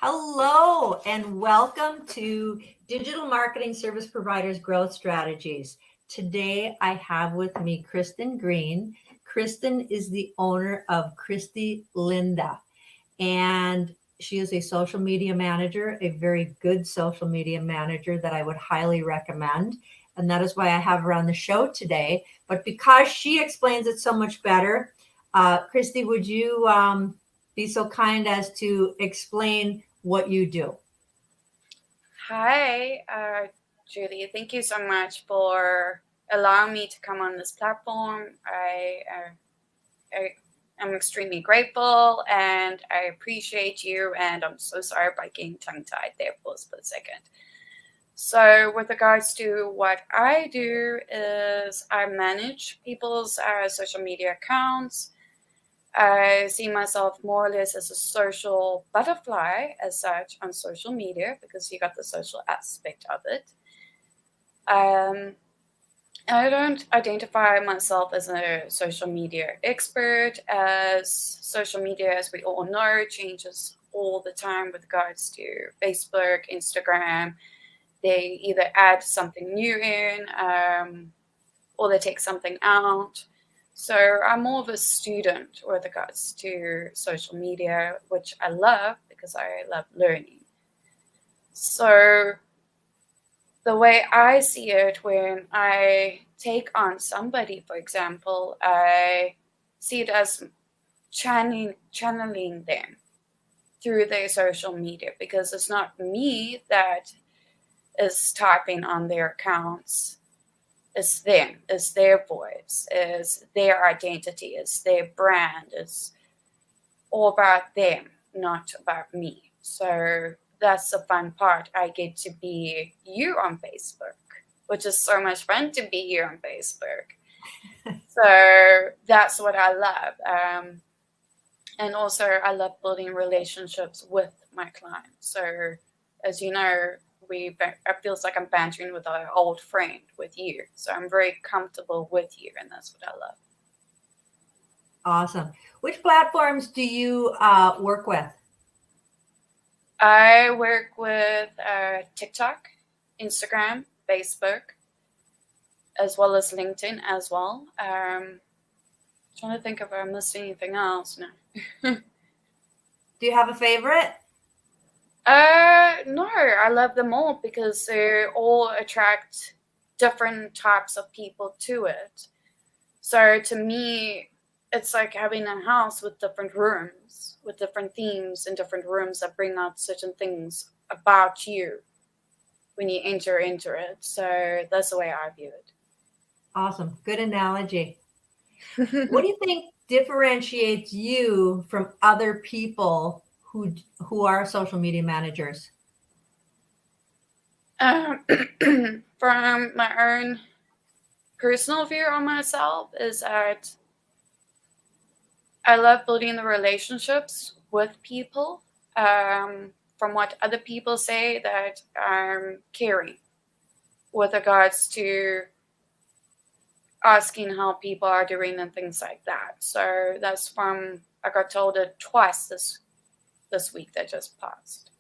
Hello and welcome to Digital Marketing Service Providers Growth Strategies. Today I have with me Kristen Green. Kristen is the owner of Christy Linda, and she is a social media manager, a very good social media manager that I would highly recommend. And that is why I have her on the show today. But because she explains it so much better, Christy, would you be so kind as to explain what you do? Hi, Julie. Thank you so much for allowing me to come on this platform. I am extremely grateful and I appreciate you. And I'm so sorry about getting tongue tied there for a split second. So, with regards to what I do, is I manage people's social media accounts. I see myself more or less as a social butterfly as such on social media because you got the social aspect of it. I don't identify myself as a social media expert, as social media, as we all know, changes all the time with regards to Facebook, Instagram. They either add something new in or they take something out. So I'm more of a student with regards to social media, which I love because I love learning. So the way I see it, when I take on somebody, for example, I see it as channeling them through their social media, because it's not me that is typing on their accounts. It's them, it's their voice, it's their identity, it's their brand, it's all about them, not about me. So that's the fun part. I get to be you on Facebook, which is so much fun to be you on Facebook. So that's what I love. And also, I love building relationships with my clients. So, as you know, it feels like I'm bantering with an old friend with you. So I'm very comfortable with you, and that's what I love. Awesome. Which platforms do you work with? I work with TikTok, Instagram, Facebook, as well as LinkedIn as well. Trying to think if I missed anything else. No. Do you have a favorite? No, I love them all because they all attract different types of people to it. So to me, it's like having a house with different rooms, with different themes and different rooms that bring out certain things about you when you enter into it. So that's the way I view it. Awesome. Good analogy. What do you think differentiates you from other people who are social media managers? Um, from my own personal view on myself is that I love building the relationships with people. From what other people say, that I'm caring with regards to asking how people are doing and things like that. So that's from, I got told it twice this week that just passed.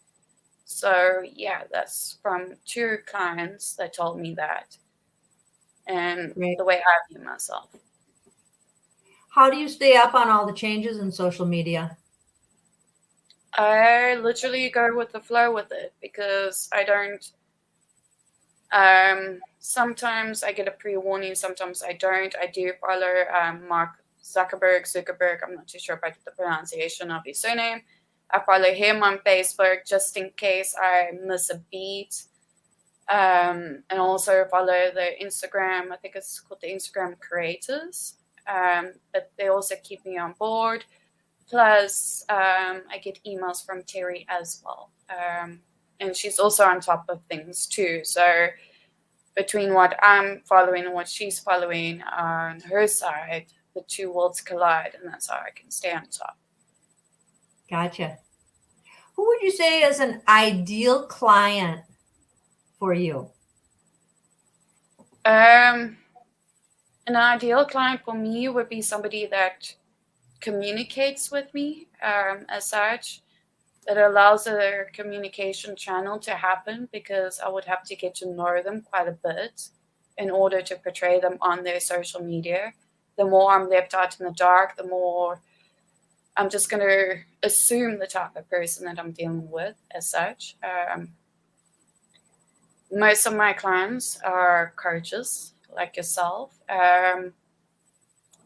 So yeah, that's from 2 clients that told me that, and Right. the way I view myself. How do you stay up on all the changes in social media? I literally go with the flow with it because I don't. Sometimes I get a pre-warning, sometimes I don't. I do follow Mark Zuckerberg. I'm not too sure about the pronunciation of his surname. I follow him on Facebook just in case I miss a beat. And also follow the Instagram. I think it's called the Instagram Creators. But they also keep me on board. Plus, I get emails from Terry as well. And she's also on top of things too. So between what I'm following and what she's following on her side, the two worlds collide, and that's how I can stay on top. Gotcha. Who would you say is an ideal client for you? An ideal client for me would be somebody that communicates with me as such. It allows a communication channel to happen because I would have to get to know them quite a bit in order to portray them on their social media. The more I'm left out in the dark, the more I'm just going to assume the type of person that I'm dealing with as such. Most of my clients are coaches like yourself,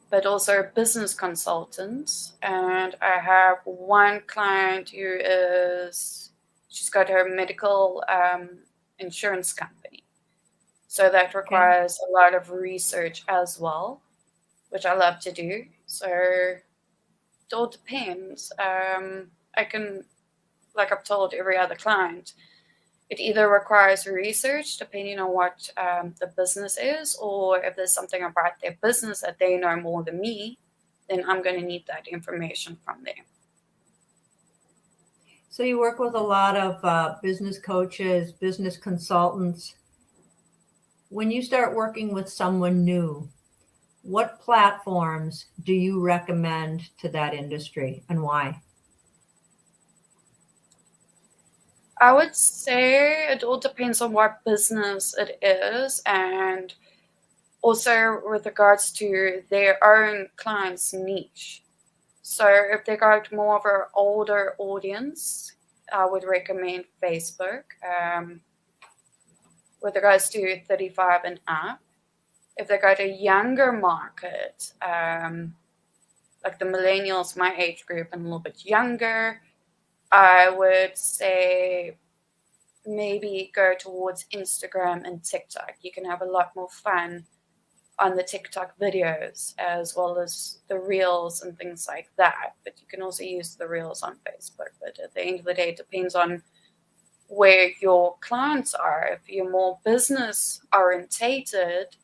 but also business consultants. And I have one client she's got her medical insurance company. So that requires a lot of research as well, which I love to do. So it all depends. I can, like I've told every other client, it either requires research depending on what the business is, or if there's something about their business that they know more than me, then I'm going to need that information from them. So you work with a lot of business coaches, business consultants. When you start working with someone new, what platforms do you recommend to that industry and why? I would say it all depends on what business it is, and also with regards to their own client's niche. So if they got more of an older audience, I would recommend Facebook. With regards to 35 and up, if they got a younger market, like the millennials, my age group, and a little bit younger, I would say maybe go towards Instagram and TikTok. You can have a lot more fun on the TikTok videos as well as the reels and things like that. But you can also use the reels on Facebook. But at the end of the day, it depends on where your clients are. If you're more business orientated,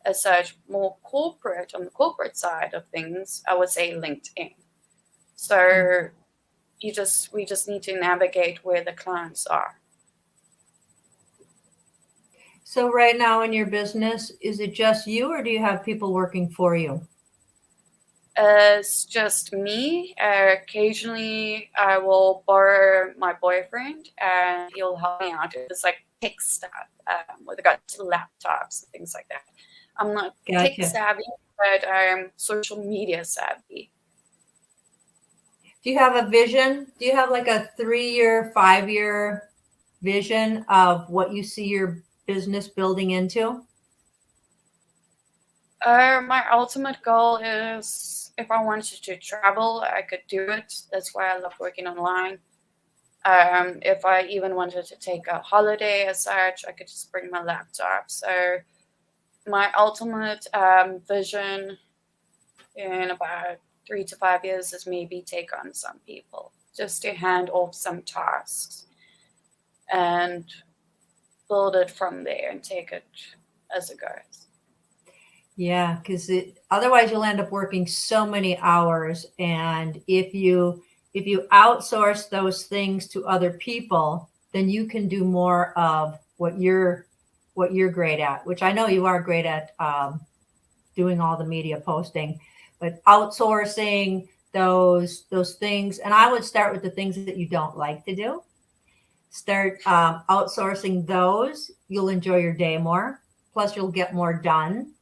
as such, more corporate, on the corporate side of things, I would say LinkedIn. So we just need to navigate where the clients are. So right now in your business, is it just you or do you have people working for you? It's just me. Occasionally, I will borrow my boyfriend and he'll help me out. It's like tech stuff with regards to laptops and things like that. I'm not tech savvy, but I'm social media savvy. Do you have a vision? Do you have like a 3-year, 5-year vision of what you see your business building into? My ultimate goal is if I wanted to travel, I could do it. That's why I love working online. If I even wanted to take a holiday as such, I could just bring my laptop. So my ultimate vision in about 3 to 5 years is maybe take on some people, just to hand off some tasks and build it from there and take it as it goes. Yeah, because otherwise you'll end up working so many hours. And if you outsource those things to other people, then you can do more of what you're great at, which I know you are great at, doing all the media posting, but outsourcing those things. And I would start with the things that you don't like to do. Start outsourcing those. You'll enjoy your day more. Plus, you'll get more done,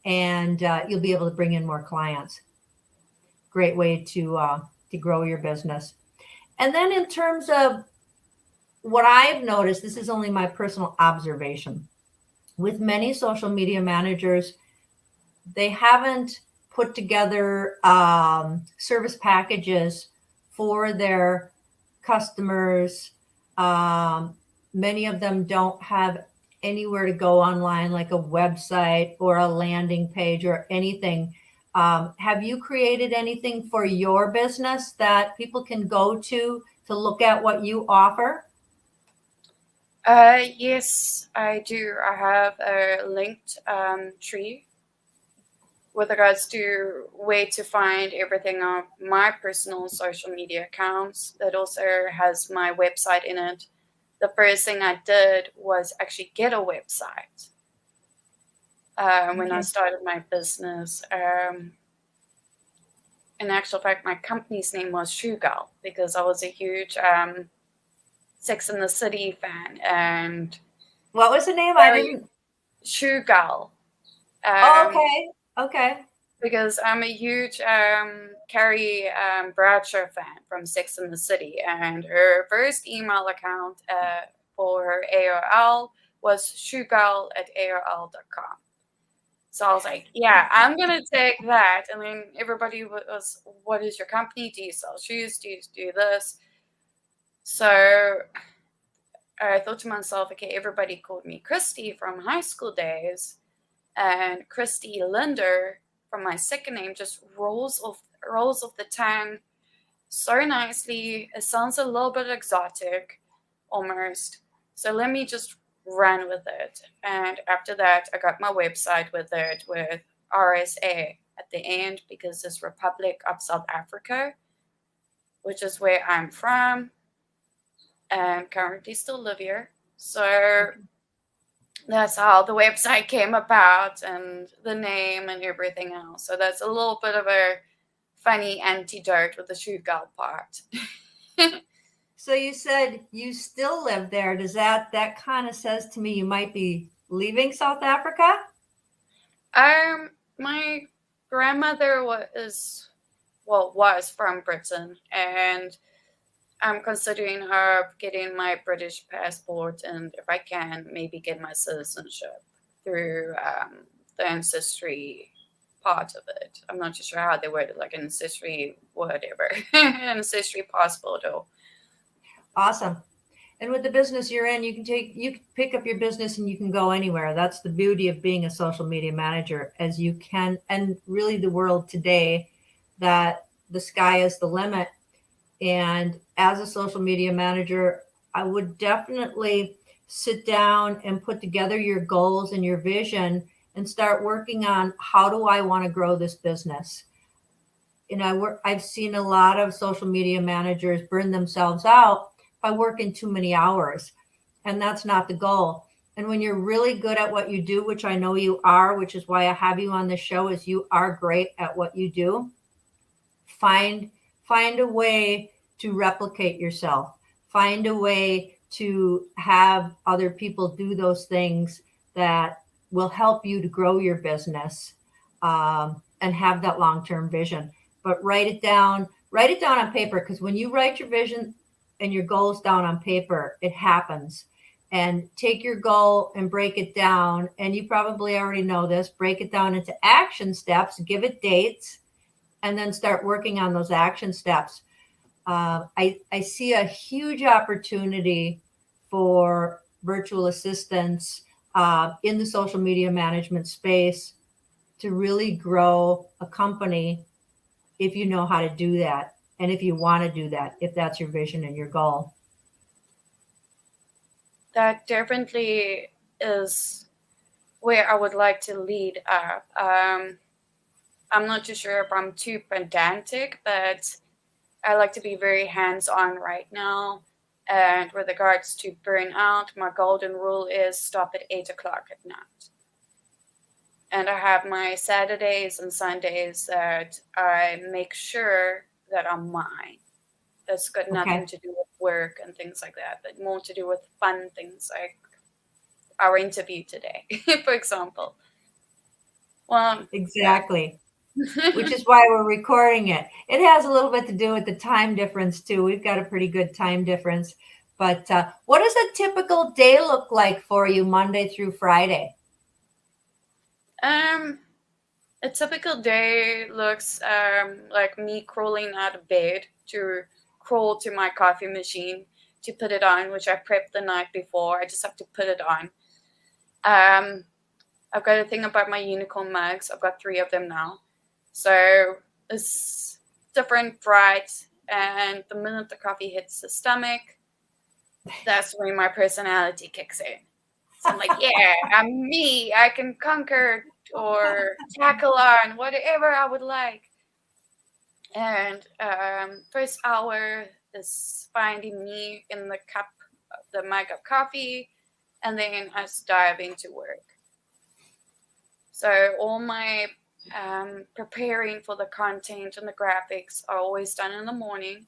and you'll be able to bring in more clients. Great way to grow your business. And then in terms of what I've noticed, this is only my personal observation, with many social media managers, they haven't put together service packages for their customers. Many of them don't have anywhere to go online, like a website or a landing page or anything. Have you created anything for your business that people can go to look at what you offer? Yes, I do. I have a linked tree with regards to where to find everything on my personal social media accounts. That also has my website in it. The first thing I did was actually get a website when I started my business. in actual fact, my company's name was Shoe Girl because I was a huge Sex and the City fan. And What was the name? I didn't. Shoe Girl. Okay. Because I'm a huge Carrie Bradshaw fan from Sex and the City, and her first email account for her AOL was shoegirl@aol.com. So I was like, yeah, I'm going to take that. And then everybody was, what is your company? Do you sell shoes? Do you do this? So I thought to myself, okay, everybody called me Christy from high school days. And Christy Linder from my second name just rolls off the tongue so nicely. It sounds a little bit exotic almost. So let me just run with it. And after that, I got my website with it with RSA at the end because it's Republic of South Africa, which is where I'm from and currently still live here. So that's how the website came about and the name and everything else. So that's a little bit of a funny antidote with the Shoe Girl part. So you said you still live there. Does that kind of says to me you might be leaving South Africa? My grandmother was from Britain, and I'm considering her getting my British passport, and if I can, maybe get my citizenship through the ancestry part of it. I'm not too sure how they word it, like ancestry, whatever, ancestry passport. Or Awesome. And with the business you're in, you can pick up your business and you can go anywhere. That's the beauty of being a social media manager, as you can, and really the world today, that the sky is the limit. And as a social media manager, I would definitely sit down and put together your goals and your vision and start working on, how do I want to grow this business? I've seen a lot of social media managers burn themselves out by working too many hours, and that's not the goal. And when you're really good at what you do, which I know you are, which is why I have you on the show, is you are great at what you do, find a way to replicate yourself. Find a way to have other people do those things that will help you to grow your business, and have that long-term vision. But write it down on paper, because when you write your vision and your goals down on paper, it happens. And take your goal and break it down. And you probably already know this, break it down into action steps, give it dates, and then start working on those action steps. I see a huge opportunity for virtual assistants in the social media management space to really grow a company, if you know how to do that, and if you want to do that, if that's your vision and your goal. that definitely is where I would like to lead up. I'm not too sure if I'm too pedantic, but I like to be very hands-on right now. And with regards to burnout, my golden rule is stop at 8 o'clock at night. And I have my Saturdays and Sundays that I make sure that are mine. That's got nothing to do with work and things like that, but more to do with fun things like our interview today, for example. Well, exactly. Which is why we're recording it. It has a little bit to do with the time difference too. We've got a pretty good time difference. But what does a typical day look like for you, Monday through Friday? A typical day looks like me crawling out of bed to crawl to my coffee machine to put it on, which I prepped the night before. I just have to put it on. I've got a thing about my unicorn mugs. I've got 3 of them now. So it's different, bright, and the minute the coffee hits the stomach, that's when my personality kicks in. So I'm like, yeah, I'm me. I can conquer or tackle on whatever I would like. And first hour is finding me in the mug of coffee, and then I just dive into work. So all my preparing for the content and the graphics are always done in the morning.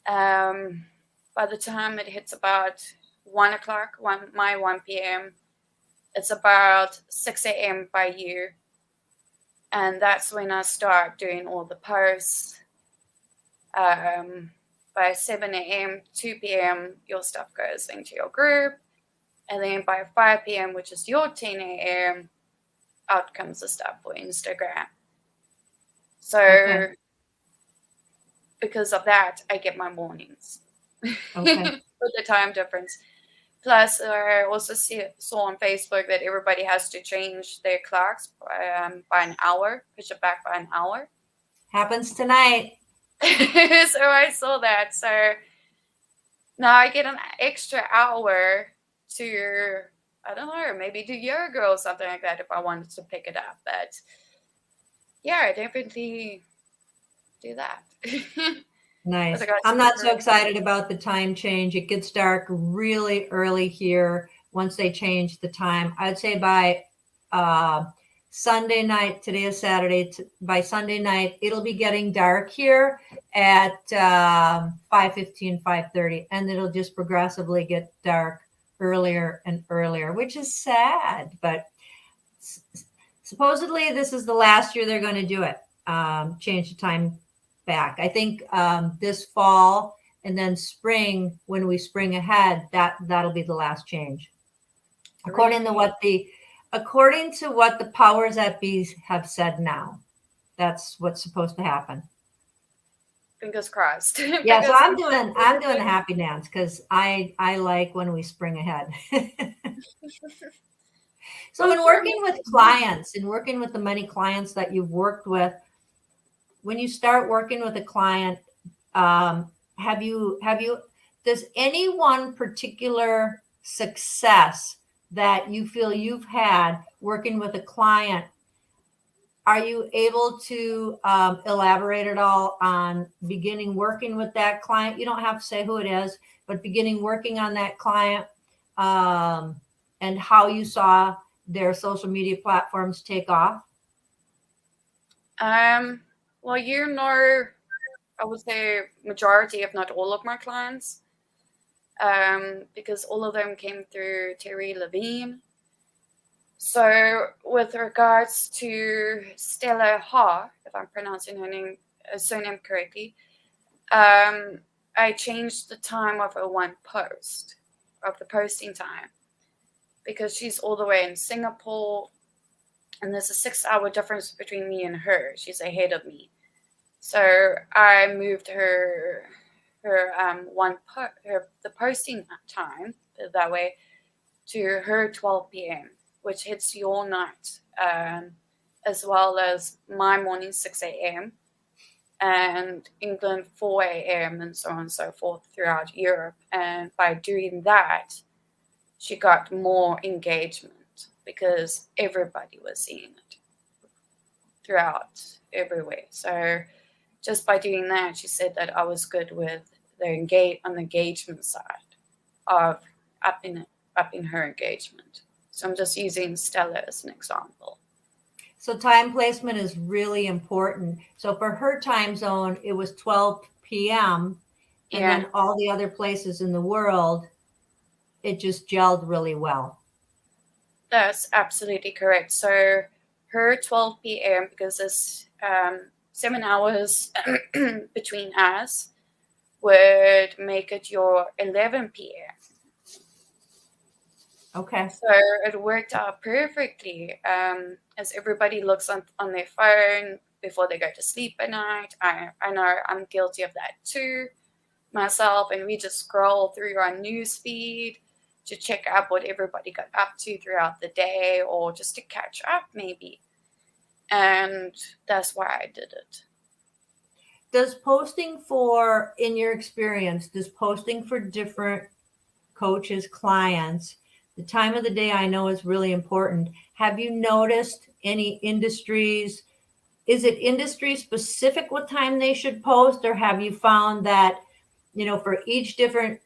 By the time it hits about 1 o'clock, 1 p.m., it's about 6 a.m. by you. And that's when I start doing all the posts. By 7 a.m., 2 p.m., your stuff goes into your group. And then by 5 p.m., which is your 10 a.m., out comes the stuff for Instagram. So because of that, I get my mornings. Okay. With the time difference. Plus, I also saw on Facebook that everybody has to change their clocks by an hour, push it back by an hour. Happens tonight. So I saw that. So now I get an extra hour to, I don't know, maybe do yoga or something like that if I wanted to pick it up. But yeah, I definitely do that. Nice. I'm not so excited about the time change. It gets dark really early here once they change the time. I'd say by Sunday night, today is Saturday, by Sunday night, it'll be getting dark here at 5:15, 5:30, and it'll just progressively get dark earlier and earlier, which is sad, but supposedly this is the last year they're going to do it, change the time back. I think this fall and then spring, when we spring ahead, that'll be the last change. According to what the powers that be have said now. That's what's supposed to happen. Fingers crossed. Yeah, so I'm doing the happy dance because I like when we spring ahead. So in working with clients and working with the many clients that you've worked with, when you start working with a client, does any one particular success that you feel you've had working with a client, are you able to elaborate at all on beginning working with that client? You don't have to say who it is, but beginning working on that client and how you saw their social media platforms take off? Well, I would say majority, if not all of my clients, because all of them came through Terry Levine. So with regards to Stella Ha, if I'm pronouncing her surname correctly, I changed the time of her one post, of the posting time, because she's all the way in Singapore, and there's a 6-hour difference between me and her. She's ahead of me. So I moved the posting time that way to her 12 p.m., which hits your night, as well as my morning 6 a.m. and England 4 a.m. and so on and so forth throughout Europe. And by doing that, she got more engagement because everybody was seeing it throughout everywhere. So just by doing that, she said that I was good with the engagement side of upping her engagement. So I'm just using Stella as an example. So time placement is really important. So for her time zone, it was 12 p.m. And then all the other places in the world, it just gelled really well. That's absolutely correct. So her 12 p.m., because there's 7 hours between us, would make it your 11 p.m. Okay. So it worked out perfectly. As everybody looks on their phone before they go to sleep at night. I know I'm guilty of that too, myself. And we just scroll through our news feed to check out what everybody got up to throughout the day, or just to catch up maybe. And that's why I did it. In your experience, does posting for different coaches, clients, the time of the day I know is really important. Have you noticed any industries? Is it industry specific what time they should post, or have you found that, for each different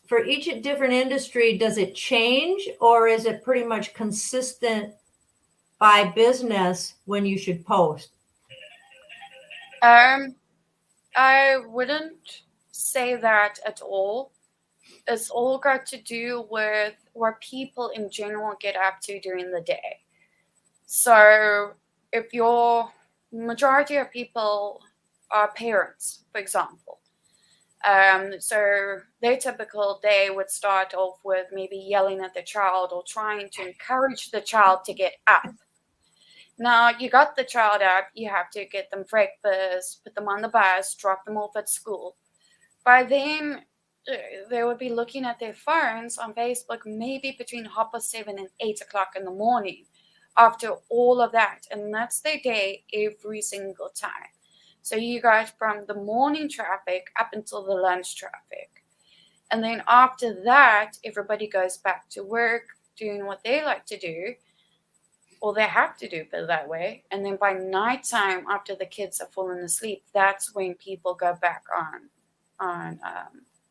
industry, does it change, or is it pretty much consistent by business when you should post? I wouldn't say that at all. It's all got to do with what people in general get up to during the day. So if your majority of people are parents, for example, so their typical day would start off with maybe yelling at the child or trying to encourage the child to get up. Now you got the child up, you have to get them breakfast, put them on the bus, drop them off at school. By then, they would be looking at their phones on Facebook maybe between 7:30 and 8 o'clock in the morning after all of that. And that's their day every single time. So you got from the morning traffic up until the lunch traffic. And then after that, everybody goes back to work doing what they like to do, or they have to do it that way. And then by nighttime, after the kids have fallen asleep, that's when people go back on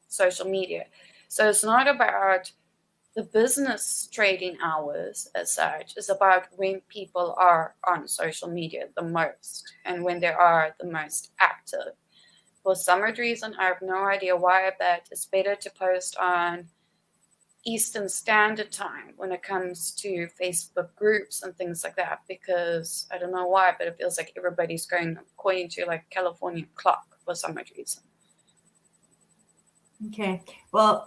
social media. So it's not about the business trading hours as such. It's about when people are on social media the most and when they are the most active. For some reason, I have no idea why, but it's better to post on Eastern Standard Time when it comes to Facebook groups and things like that, because I don't know why, but it feels like everybody's going according to like California clock for some reason. Okay. Well,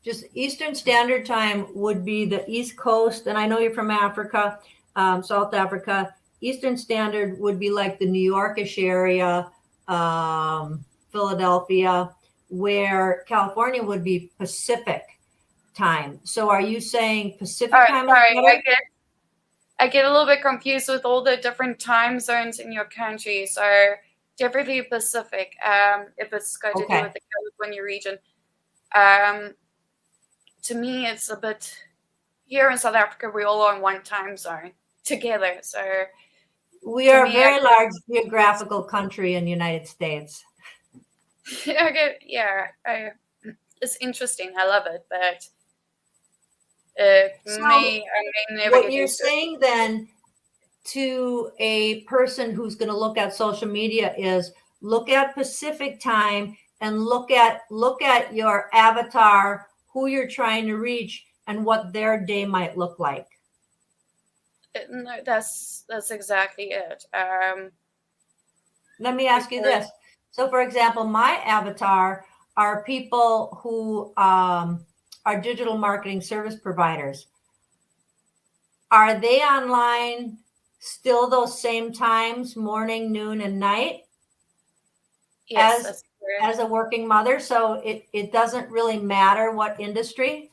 just Eastern Standard Time would be the East Coast, and I know you're from Africa, South Africa. Eastern Standard would be like the New Yorkish area, Philadelphia, where California would be Pacific time. So are you saying Pacific time is Sorry, better? I get a little bit confused with all the different time zones in your country. So definitely Pacific, if it's got to do with the California region. To me, it's a bit, here in South Africa, we're all on one time zone together. So we are a very large geographical country in the United States. It's interesting. I love it, but what you're saying then to a person who's going to look at social media is look at Pacific time and look at your avatar, who you're trying to reach, and what their day might look like. No, that's exactly it. Let me ask you this. So, for example, my avatar are people who are digital marketing service providers. Are they online still those same times, morning, noon, and night? Yes, as a working mother, so it doesn't really matter what industry?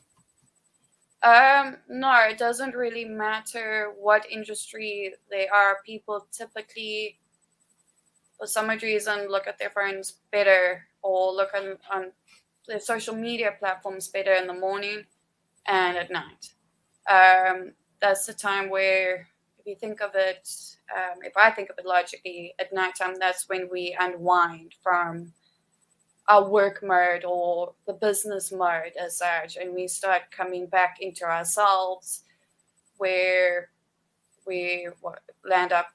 No, it doesn't really matter what industry they are. People typically, for some reason, look at their phones better or look on their social media platforms better in the morning and at night. That's the time where, if you think of it, if I think of it logically, at nighttime, that's when we unwind from our work mode or the business mode as such, and we start coming back into ourselves, where we land up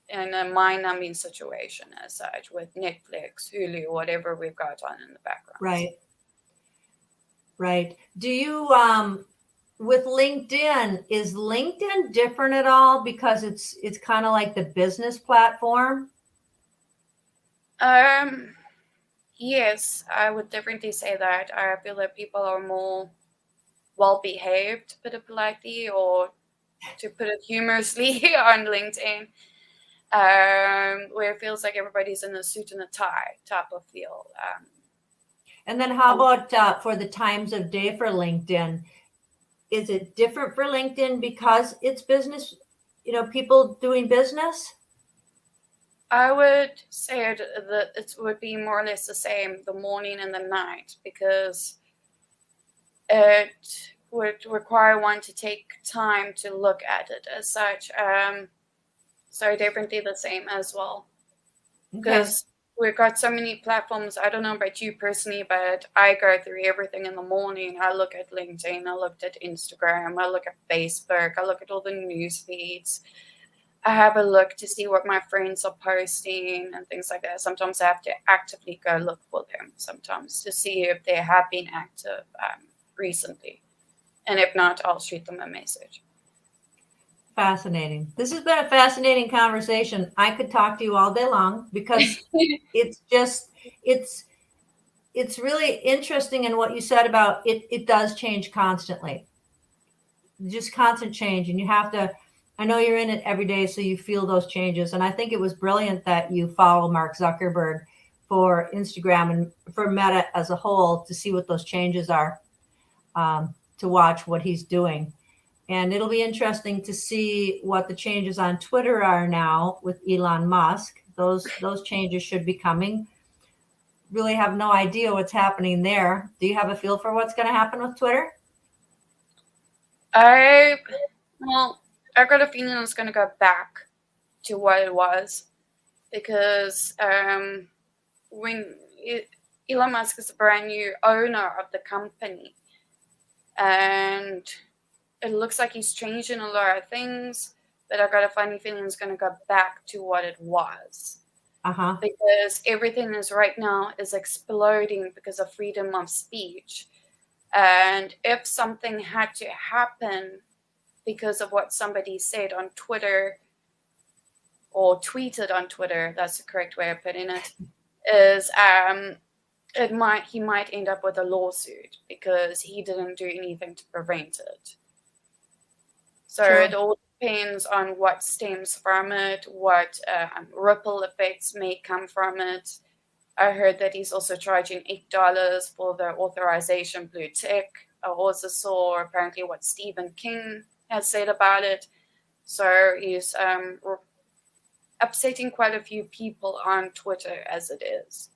in a mind-numbing situation as such with Netflix, Hulu, whatever we've got on in the background. Right. Do you with LinkedIn, is LinkedIn different at all because it's kind of like the business platform? Yes, I would definitely say that. I feel that people are more well-behaved, to put it politely, or to put it humorously, on LinkedIn, where it feels like everybody's in a suit and a tie type of feel. And then how about for the times of day for LinkedIn? Is it different for LinkedIn because it's business, people doing business? I would say that it would be more or less the same, the morning and the night, because it would require one to take time to look at it as such. So definitely the same as well. Because we've got so many platforms. I don't know about you personally, but I go through everything in the morning. I look at LinkedIn, I looked at Instagram, I look at Facebook, I look at all the news feeds. I have a look to see what my friends are posting and things like that. Sometimes I have to actively go look for them sometimes to see if they have been active recently. And if not, I'll shoot them a message. Fascinating. This has been a fascinating conversation. I could talk to you all day long because it's just it's really interesting in what you said about it does change constantly. Just constant change, and you have to, I know you're in it every day, so you feel those changes. And I think it was brilliant that you follow Mark Zuckerberg for Instagram and for Meta as a whole to see what those changes are, to watch what he's doing. And it'll be interesting to see what the changes on Twitter are now with Elon Musk. Those changes should be coming. Really have no idea what's happening there. Do you have a feel for what's going to happen with Twitter? I got a feeling it's going to go back to what it was, because when Elon Musk is a brand new owner of the company, and it looks like he's changing a lot of things, but I got a funny feeling it's going to go back to what it was. Because everything is right now is exploding because of freedom of speech. And if something had to happen because of what somebody said on Twitter or tweeted on Twitter, that's the correct way of putting it, is he might end up with a lawsuit because he didn't do anything to prevent it. So Sure. It all depends on what stems from it, what ripple effects may come from it. I heard that he's also charging $8 for the authorization blue tick. I also saw apparently what Stephen King has said about it. So he's upsetting quite a few people on Twitter as it is.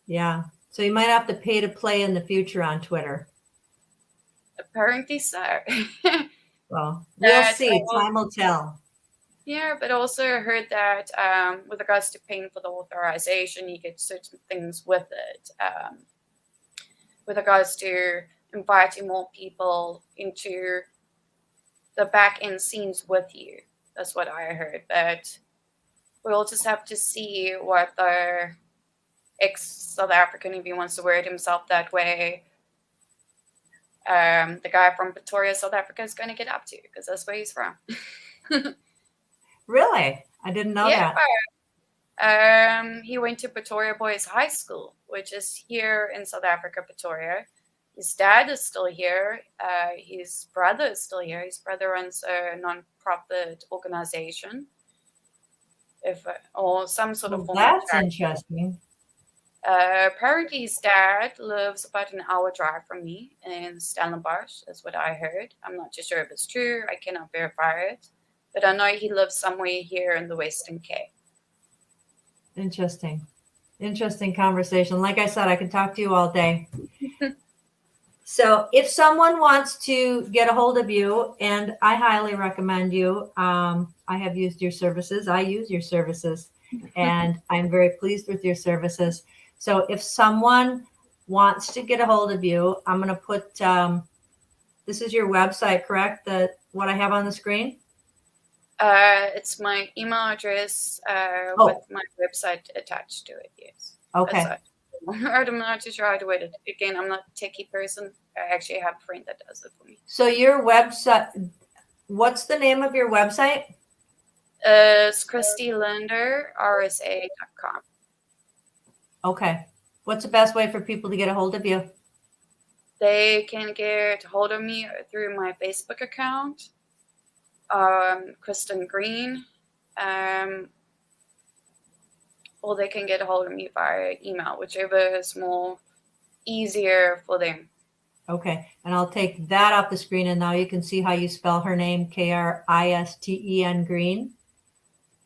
Yeah. So you might have to pay to play in the future on Twitter. Apparently so. Well, we'll see. Time will tell. Yeah, but also I heard that with regards to paying for the authorization, you get certain things with it. With regards to inviting more people into the back end scenes with you. That's what I heard. But we'll just have to see what the ex-South African, if he wants to word himself that way, the guy from Pretoria, South Africa, is going to get up to, because that's where he's from. Really? I didn't know that. He went to Pretoria Boys High School, which is here in South Africa, Pretoria. His dad is still here. His brother is still here. His brother runs a non-profit organization, or some sort of form of That's charity. interesting. Apparently, his dad lives about an hour drive from me in Stellenbosch. That's what I heard. I'm not too sure if it's true. I cannot verify it. But I know he lives somewhere here in the Western Cape. Interesting. Interesting conversation. Like I said, I can talk to you all day. So if someone wants to get a hold of you, and I highly recommend you, I have used your services. I use your services, and I'm very pleased with your services. So if someone wants to get a hold of you, I'm going to put, this is your website, correct? What I have on the screen? It's my email address with my website attached to it, yes. Okay. I'm not too sure how to word it. Again, I'm not a techie person. I actually have a friend that does it for me. So your website, what's the name of your website? It's ChristyLinderRSA.com. Okay. What's the best way for people to get a hold of you? They can get a hold of me through my Facebook account, Kristen Green, or they can get a hold of me via email, whichever is more easier for them. Okay, and I'll take that off the screen, and now you can see how you spell her name, Kristen Green.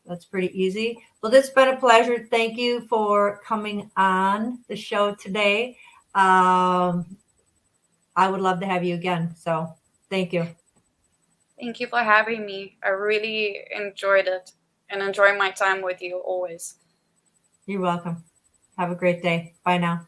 That's pretty easy. Well, it's been a pleasure. Thank you for coming on the show today. I would love to have you again, so thank you. Thank you for having me. I really enjoyed it and enjoy my time with you always. You're welcome. Have a great day. Bye now.